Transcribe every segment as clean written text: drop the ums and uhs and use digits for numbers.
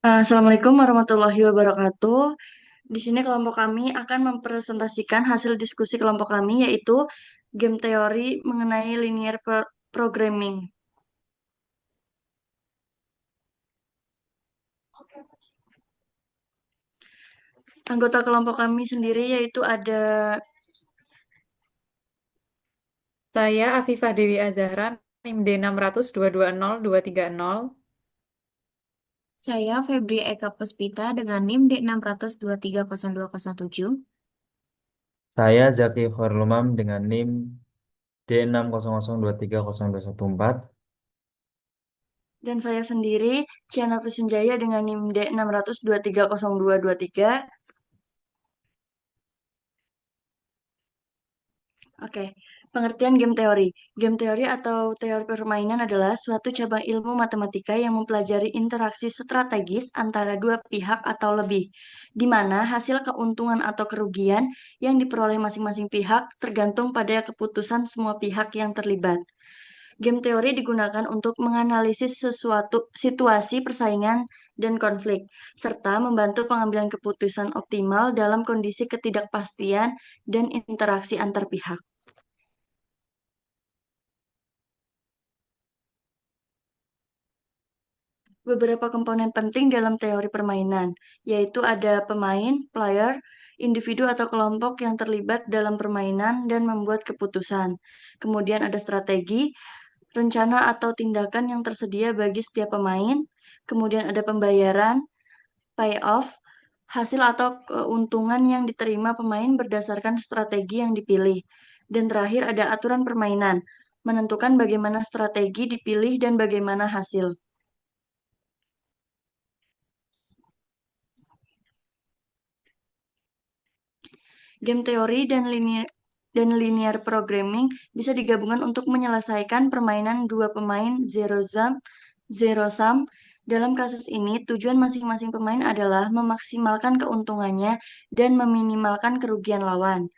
Assalamualaikum warahmatullahi wabarakatuh. Di sini kelompok kami akan mempresentasikan hasil diskusi kelompok kami yaitu game teori mengenai linear programming. Anggota kelompok kami sendiri yaitu ada Saya Afifah Dewi Azahra, NIM D60220230. Saya Febri Eka Puspita dengan NIM D600230207. Saya Zaki Horlumam dengan NIM D600230214. dan saya sendiri Ciana Visunjaya dengan NIM D600230223. Oke, pengertian game teori. Game teori atau teori permainan adalah suatu cabang ilmu matematika yang mempelajari interaksi strategis antara dua pihak atau lebih, di mana hasil keuntungan atau kerugian yang diperoleh masing-masing pihak tergantung pada keputusan semua pihak yang terlibat. Game teori digunakan untuk menganalisis sesuatu situasi persaingan dan konflik, serta membantu pengambilan keputusan optimal dalam kondisi ketidakpastian dan interaksi antar pihak. Beberapa komponen penting dalam teori permainan, yaitu ada pemain, player, individu atau kelompok yang terlibat dalam permainan dan membuat keputusan. Kemudian ada strategi, rencana atau tindakan yang tersedia bagi setiap pemain. Kemudian ada pembayaran, payoff, hasil atau keuntungan yang diterima pemain berdasarkan strategi yang dipilih. Dan terakhir ada aturan permainan, menentukan bagaimana strategi dipilih dan bagaimana hasil. Game teori dan linear programming bisa digabungkan untuk menyelesaikan permainan dua pemain zero sum. Dalam kasus ini, tujuan masing-masing pemain adalah memaksimalkan keuntungannya dan meminimalkan kerugian lawan.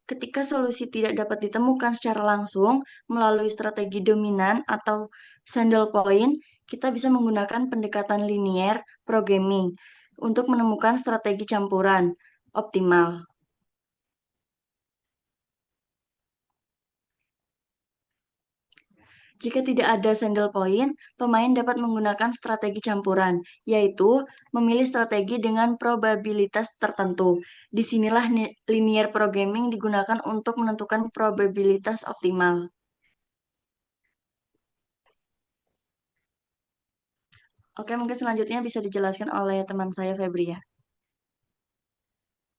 Ketika solusi tidak dapat ditemukan secara langsung melalui strategi dominan atau saddle point, kita bisa menggunakan pendekatan linear programming untuk menemukan strategi campuran optimal. Jika tidak ada single point, pemain dapat menggunakan strategi campuran, yaitu memilih strategi dengan probabilitas tertentu. Disinilah linear programming digunakan untuk menentukan probabilitas optimal. Oke, mungkin selanjutnya bisa dijelaskan oleh teman saya Febri ya.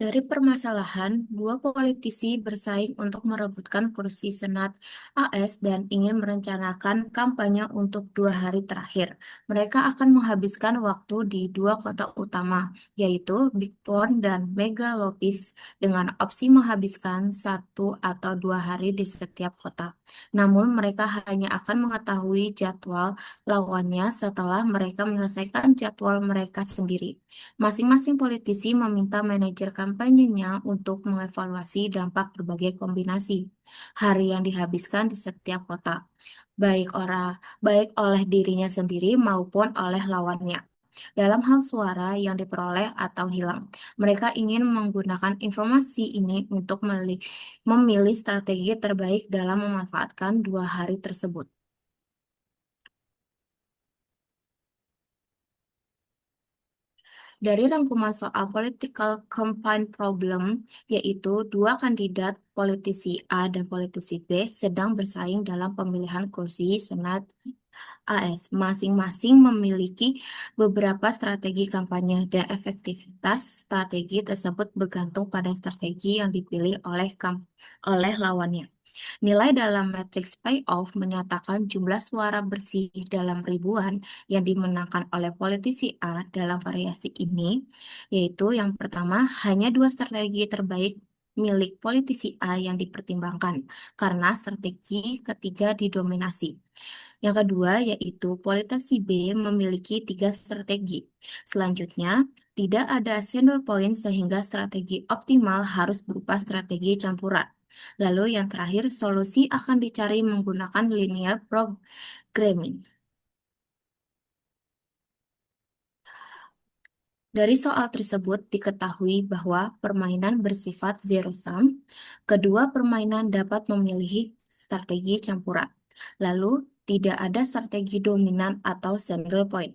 Dari permasalahan, dua politisi bersaing untuk merebutkan kursi Senat AS dan ingin merencanakan kampanye untuk 2 hari terakhir. Mereka akan menghabiskan waktu di dua kota utama, yaitu Bigport dan Megalopolis, dengan opsi menghabiskan 1 atau 2 hari di setiap kota. Namun, mereka hanya akan mengetahui jadwal lawannya setelah mereka menyelesaikan jadwal mereka sendiri. Masing-masing politisi meminta manajer kampanyenya untuk mengevaluasi dampak berbagai kombinasi hari yang dihabiskan di setiap kota, baik oleh dirinya sendiri maupun oleh lawannya. Dalam hal suara yang diperoleh atau hilang, mereka ingin menggunakan informasi ini untuk memilih strategi terbaik dalam memanfaatkan 2 hari tersebut. Dari rangkuman soal political campaign problem, yaitu dua kandidat politisi A dan politisi B sedang bersaing dalam pemilihan kursi Senat AS. Masing-masing memiliki beberapa strategi kampanye dan efektivitas strategi tersebut bergantung pada strategi yang dipilih oleh lawannya. Nilai dalam matriks payoff menyatakan jumlah suara bersih dalam ribuan yang dimenangkan oleh politisi A dalam variasi ini, yaitu yang pertama, hanya dua strategi terbaik milik politisi A yang dipertimbangkan karena strategi ketiga didominasi. Yang kedua, yaitu politisi B memiliki 3 strategi. Selanjutnya, tidak ada single point sehingga strategi optimal harus berupa strategi campuran. Lalu yang terakhir, solusi akan dicari menggunakan linear programming. Dari soal tersebut diketahui bahwa permainan bersifat zero sum. Kedua permainan dapat memilih strategi campuran. Lalu, tidak ada strategi dominan atau single point.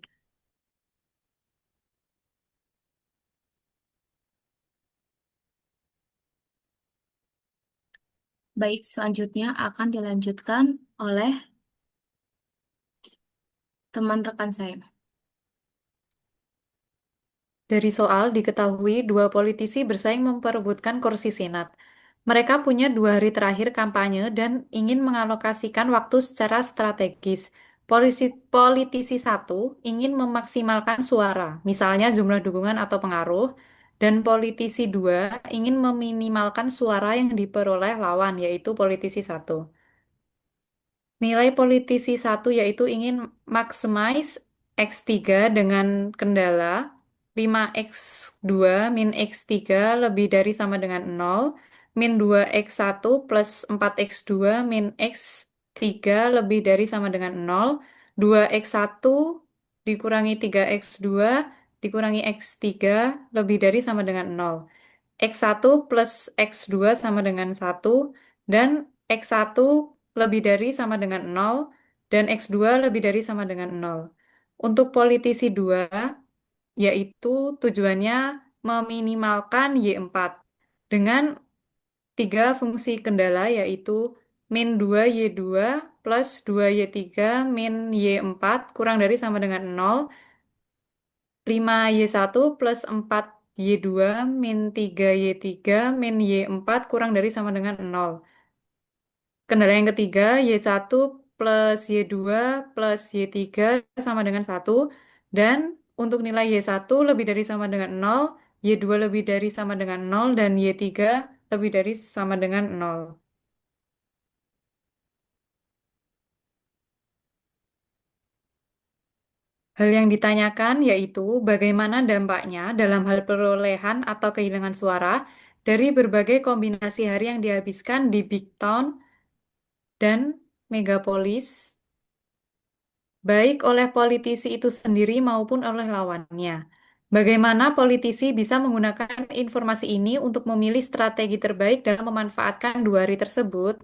Baik, selanjutnya akan dilanjutkan oleh teman rekan saya. Dari soal diketahui dua politisi bersaing memperebutkan kursi Senat. Mereka punya 2 hari terakhir kampanye dan ingin mengalokasikan waktu secara strategis. Politisi satu ingin memaksimalkan suara, misalnya jumlah dukungan atau pengaruh, dan politisi dua ingin meminimalkan suara yang diperoleh lawan, yaitu politisi satu. Nilai politisi satu yaitu ingin maximize X3 dengan kendala 5x2 min X3 lebih dari sama dengan 0, min 2x1 plus 4x2 min X3 lebih dari sama dengan 0, 2x1 dikurangi 3x2 dikurangi X3 lebih dari sama dengan 0. X1 plus X2 sama dengan 1, dan X1 lebih dari sama dengan 0, dan X2 lebih dari sama dengan 0. Untuk politisi 2, yaitu tujuannya meminimalkan Y4 dengan 3 fungsi kendala, yaitu min 2Y2 plus 2Y3 min Y4 kurang dari sama dengan 0, 5Y1 plus 4Y2 min 3Y3 min Y4 kurang dari sama dengan 0. Kendala yang ketiga, Y1 plus Y2 plus Y3 sama dengan 1. Dan untuk nilai Y1 lebih dari sama dengan 0, Y2 lebih dari sama dengan 0, dan Y3 lebih dari sama dengan 0. Hal yang ditanyakan yaitu bagaimana dampaknya dalam hal perolehan atau kehilangan suara dari berbagai kombinasi hari yang dihabiskan di Big Town dan megapolis, baik oleh politisi itu sendiri maupun oleh lawannya. Bagaimana politisi bisa menggunakan informasi ini untuk memilih strategi terbaik dalam memanfaatkan 2 hari tersebut?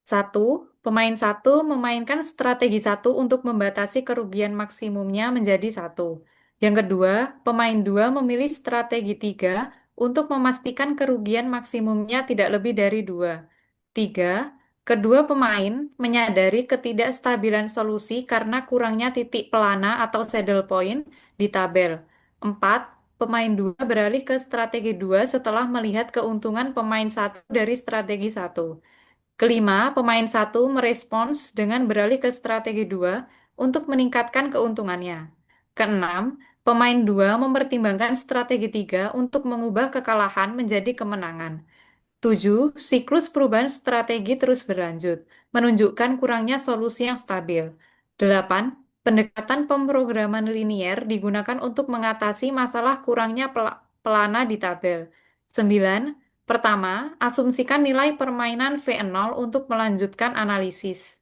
Satu, pemain satu memainkan strategi satu untuk membatasi kerugian maksimumnya menjadi satu. Yang kedua, pemain dua memilih strategi tiga untuk memastikan kerugian maksimumnya tidak lebih dari dua. Tiga, kedua pemain menyadari ketidakstabilan solusi karena kurangnya titik pelana atau saddle point di tabel. Empat, pemain dua beralih ke strategi dua setelah melihat keuntungan pemain satu dari strategi satu. Kelima, pemain satu merespons dengan beralih ke strategi dua untuk meningkatkan keuntungannya. Keenam, pemain dua mempertimbangkan strategi tiga untuk mengubah kekalahan menjadi kemenangan. Tujuh, siklus perubahan strategi terus berlanjut, menunjukkan kurangnya solusi yang stabil. Delapan, pendekatan pemrograman linier digunakan untuk mengatasi masalah kurangnya pelana di tabel. Sembilan, pertama, asumsikan nilai permainan V0 untuk melanjutkan analisis.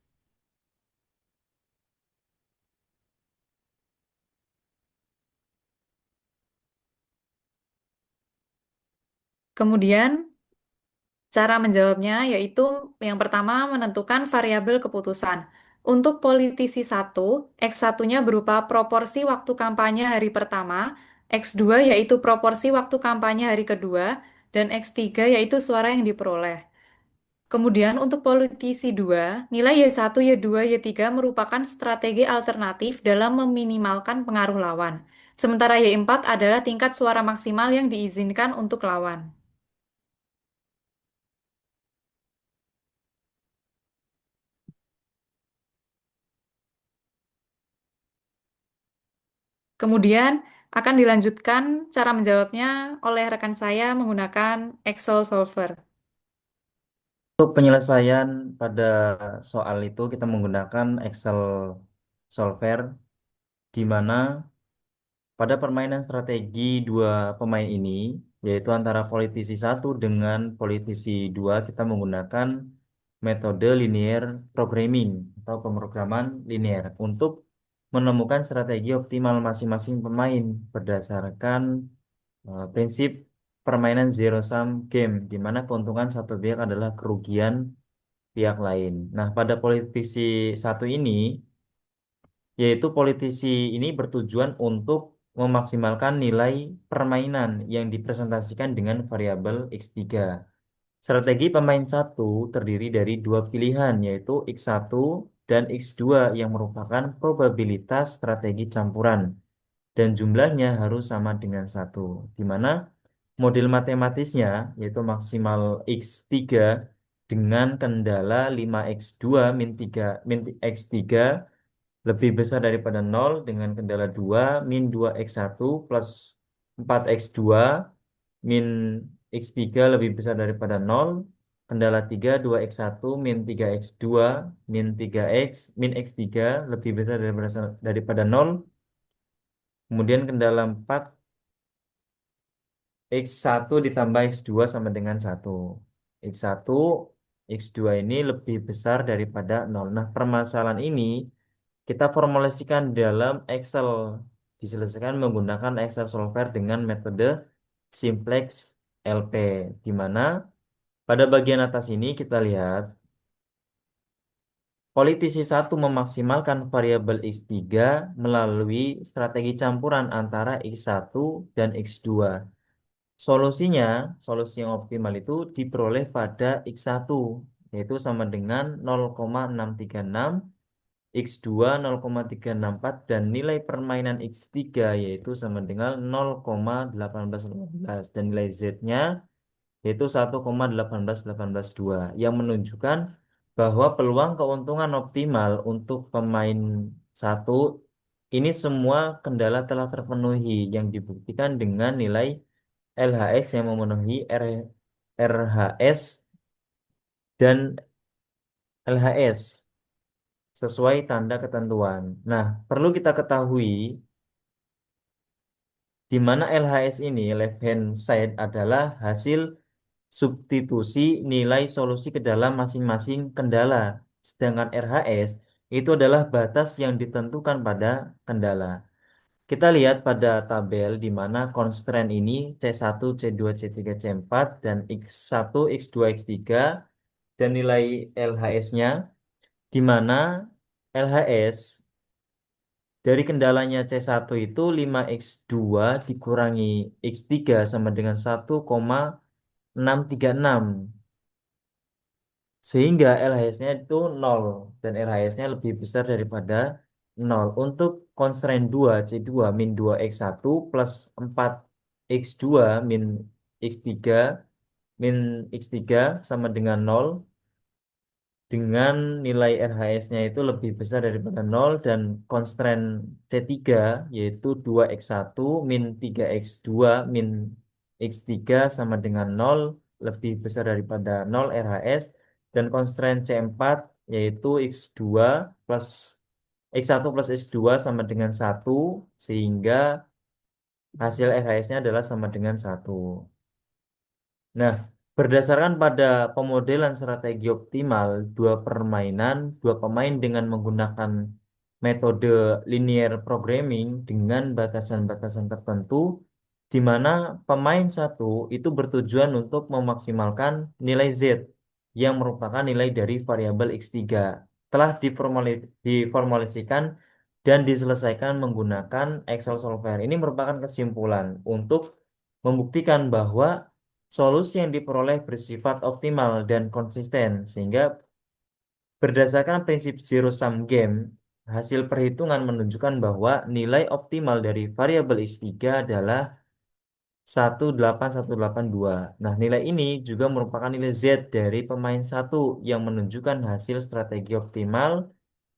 Kemudian, cara menjawabnya yaitu yang pertama menentukan variabel keputusan. Untuk politisi satu, X1-nya berupa proporsi waktu kampanye hari pertama, X2 yaitu proporsi waktu kampanye hari kedua, dan X3 yaitu suara yang diperoleh. Kemudian untuk politisi 2, nilai Y1, Y2, Y3 merupakan strategi alternatif dalam meminimalkan pengaruh lawan. Sementara Y4 adalah tingkat suara maksimal yang diizinkan untuk lawan. Kemudian akan dilanjutkan cara menjawabnya oleh rekan saya menggunakan Excel Solver. Untuk penyelesaian pada soal itu kita menggunakan Excel Solver, di mana pada permainan strategi dua pemain ini, yaitu antara politisi satu dengan politisi dua, kita menggunakan metode linear programming atau pemrograman linear untuk menemukan strategi optimal masing-masing pemain berdasarkan prinsip permainan zero sum game, di mana keuntungan satu pihak adalah kerugian pihak lain. Nah, pada politisi satu ini, yaitu politisi ini bertujuan untuk memaksimalkan nilai permainan yang dipresentasikan dengan variabel X3. Strategi pemain satu terdiri dari dua pilihan, yaitu X1 dan X2 yang merupakan probabilitas strategi campuran, dan jumlahnya harus sama dengan satu, di mana model matematisnya yaitu maksimal X3 dengan kendala 5X2 min X3 lebih besar daripada 0 dengan kendala 2 min 2X1 plus 4X2 min X3 lebih besar daripada 0, kendala 3 2X1 min 3X2 min 3X min X3 lebih besar daripada 0, kemudian kendala 4 X1 ditambah X2 sama dengan 1. X1, X2 ini lebih besar daripada 0. Nah, permasalahan ini kita formulasikan dalam Excel. Diselesaikan menggunakan Excel solver dengan metode simplex LP, di mana pada bagian atas ini kita lihat politisi satu memaksimalkan variabel X3 melalui strategi campuran antara X1 dan X2. Solusi yang optimal itu diperoleh pada X1, yaitu sama dengan 0,636, X2 0,364, dan nilai permainan X3 yaitu sama dengan 0,1815, dan nilai Z-nya yaitu 1,18182, yang menunjukkan bahwa peluang keuntungan optimal untuk pemain satu ini semua kendala telah terpenuhi, yang dibuktikan dengan nilai LHS yang memenuhi RHS dan LHS sesuai tanda ketentuan. Nah, perlu kita ketahui di mana LHS ini, left hand side, adalah hasil substitusi nilai solusi ke dalam masing-masing kendala. Sedangkan RHS itu adalah batas yang ditentukan pada kendala. Kita lihat pada tabel di mana constraint ini C1, C2, C3, C4, dan X1, X2, X3, dan nilai LHS-nya, di mana LHS dari kendalanya C1 itu 5X2 dikurangi X3 sama dengan 1,636. Sehingga LHS-nya itu 0, dan LHS-nya lebih besar daripada 0. Untuk constraint 2, C2 min 2X1 plus 4X2 min X3 min X3 sama dengan 0, dengan nilai RHS-nya itu lebih besar daripada 0, dan constraint C3 yaitu 2X1 min 3X2 min X3 sama dengan 0, lebih besar daripada 0 RHS, dan constraint C4 yaitu X2 plus X1 plus X2 sama dengan 1, sehingga hasil RHS-nya adalah sama dengan 1. Nah, berdasarkan pada pemodelan strategi optimal dua pemain dengan menggunakan metode linear programming dengan batasan-batasan tertentu, di mana pemain satu itu bertujuan untuk memaksimalkan nilai Z yang merupakan nilai dari variabel X3, telah diformulasikan dan diselesaikan menggunakan Excel solver. Ini merupakan kesimpulan untuk membuktikan bahwa solusi yang diperoleh bersifat optimal dan konsisten, sehingga berdasarkan prinsip zero sum game, hasil perhitungan menunjukkan bahwa nilai optimal dari variabel X3 adalah 18182. Nah, nilai ini juga merupakan nilai Z dari pemain satu yang menunjukkan hasil strategi optimal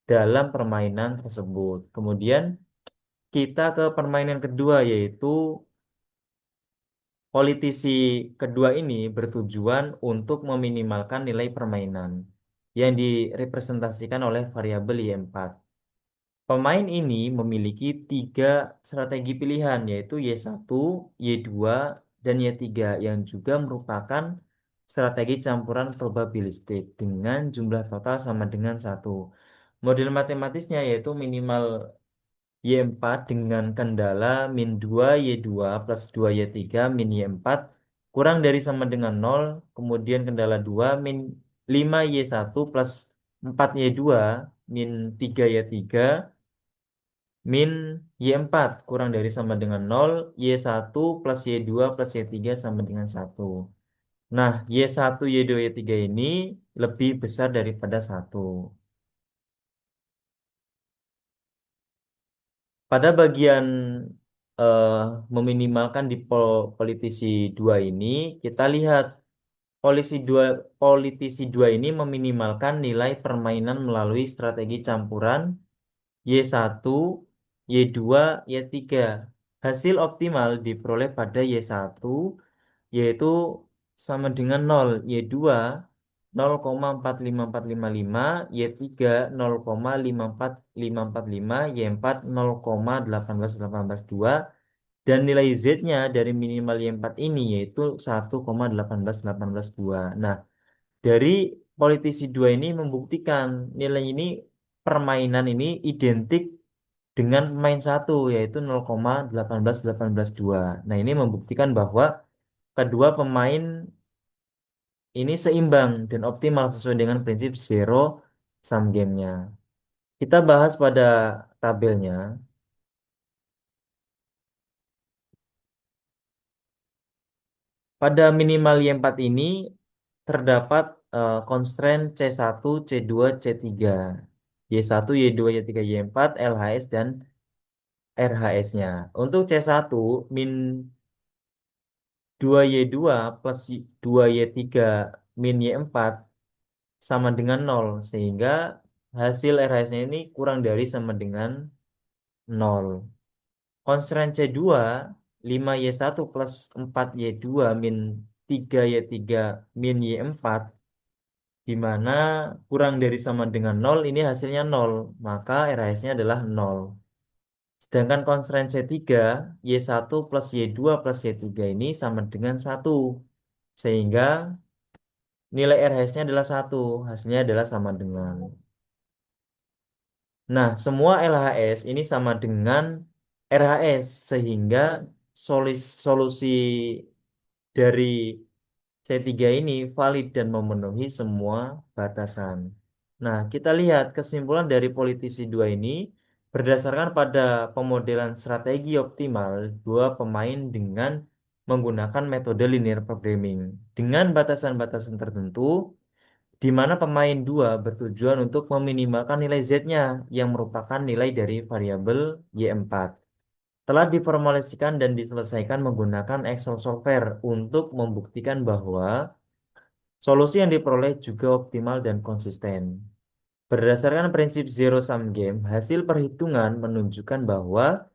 dalam permainan tersebut. Kemudian kita ke permainan kedua, yaitu politisi kedua ini bertujuan untuk meminimalkan nilai permainan yang direpresentasikan oleh variabel Y4. Pemain ini memiliki 3 strategi pilihan, yaitu Y1, Y2, dan Y3, yang juga merupakan strategi campuran probabilistik dengan jumlah total sama dengan 1. Model matematisnya yaitu minimal Y4 dengan kendala min 2 Y2 plus 2 Y3 min Y4 kurang dari sama dengan 0. Kemudian kendala 2 min 5 Y1 plus 4 Y2 min 3 Y3 min Y4 kurang dari sama dengan 0. Y1 plus Y2 plus Y3 sama dengan 1. Nah, Y1, Y2, Y3 ini lebih besar daripada 1. Pada bagian eh, meminimalkan di politisi 2 ini, kita lihat politisi 2 ini meminimalkan nilai permainan melalui strategi campuran Y1, Y2, Y3. Hasil optimal diperoleh pada Y1 yaitu sama dengan 0, Y2 0,45455, Y3 0,54545, Y4 0,18812, dan nilai Z-nya dari minimal Y4 ini yaitu 1,18812. Nah, dari politisi 2 ini membuktikan nilai ini permainan ini identik dengan pemain 1 yaitu 0,18812. Nah, ini membuktikan bahwa kedua pemain ini seimbang dan optimal sesuai dengan prinsip zero sum game-nya. Kita bahas pada tabelnya. Pada minimal Y4 ini terdapat constraint C1, C2, C3. Y1, Y2, Y3, Y4, LHS, dan RHS-nya. Untuk C1, min 2Y2 plus 2Y3 min Y4 sama dengan 0. Sehingga hasil RH-nya ini kurang dari sama dengan 0. Constraint C2, 5Y1 plus 4Y2 min 3Y3 min Y4, di mana kurang dari sama dengan 0, ini hasilnya 0. Maka RH-nya adalah 0. Sedangkan constraint C3, Y1 plus Y2 plus Y3 ini sama dengan 1. Sehingga nilai RH-nya adalah 1. Hasilnya adalah sama dengan. Nah, semua LHS ini sama dengan RHS, sehingga solusi dari C3 ini valid dan memenuhi semua batasan. Nah, kita lihat kesimpulan dari politisi 2 ini berdasarkan pada pemodelan strategi optimal dua pemain dengan menggunakan metode linear programming dengan batasan-batasan tertentu, di mana pemain 2 bertujuan untuk meminimalkan nilai Z-nya yang merupakan nilai dari variabel Y4. Telah diformulasikan dan diselesaikan menggunakan Excel software untuk membuktikan bahwa solusi yang diperoleh juga optimal dan konsisten. Berdasarkan prinsip zero sum game, hasil perhitungan menunjukkan bahwa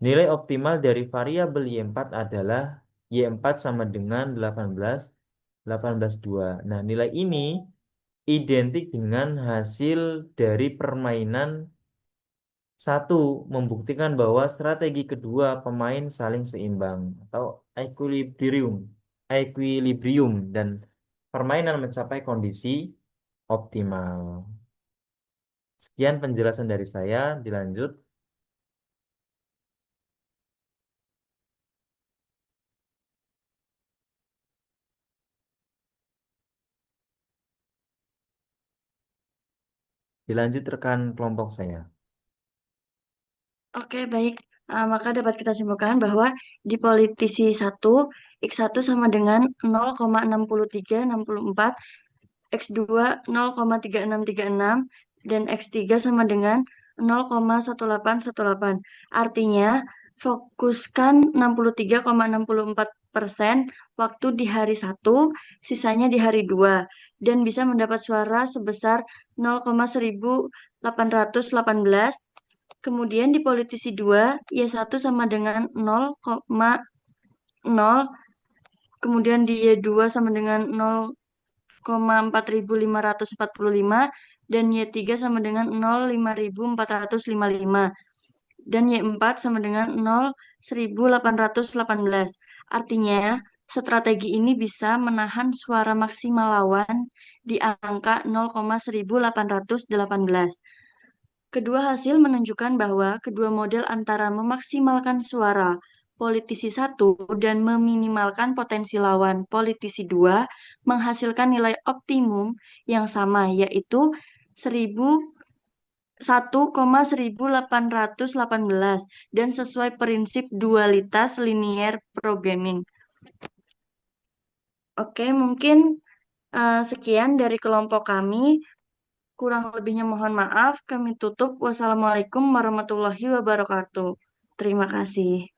nilai optimal dari variabel Y4 adalah Y4 sama dengan 18, 18,2. Nah, nilai ini identik dengan hasil dari permainan 1, membuktikan bahwa strategi kedua pemain saling seimbang atau equilibrium dan permainan mencapai kondisi optimal. Sekian penjelasan dari saya, dilanjut. Dilanjut rekan kelompok saya. Oke, baik. Maka dapat kita simpulkan bahwa di politisi 1, X1 sama dengan 0,6364, X2 0,3636, dan X3 sama dengan 0,1818. Artinya, fokuskan 63,64% waktu di hari 1, sisanya di hari 2, dan bisa mendapat suara sebesar 0,1818. Kemudian di politisi 2, Y1 sama dengan 0,0, kemudian di Y2 sama dengan 0,4545, dan Y3 sama dengan 0,5455, dan Y4 sama dengan 0,1818. Artinya, Strategi ini bisa menahan suara maksimal lawan di angka 0,1818. Kedua hasil menunjukkan bahwa kedua model antara memaksimalkan suara politisi satu dan meminimalkan potensi lawan politisi dua menghasilkan nilai optimum yang sama, yaitu 1,1818 dan sesuai prinsip dualitas linear programming. Oke, mungkin sekian dari kelompok kami. Kurang lebihnya mohon maaf. Kami tutup. Wassalamualaikum warahmatullahi wabarakatuh. Terima kasih.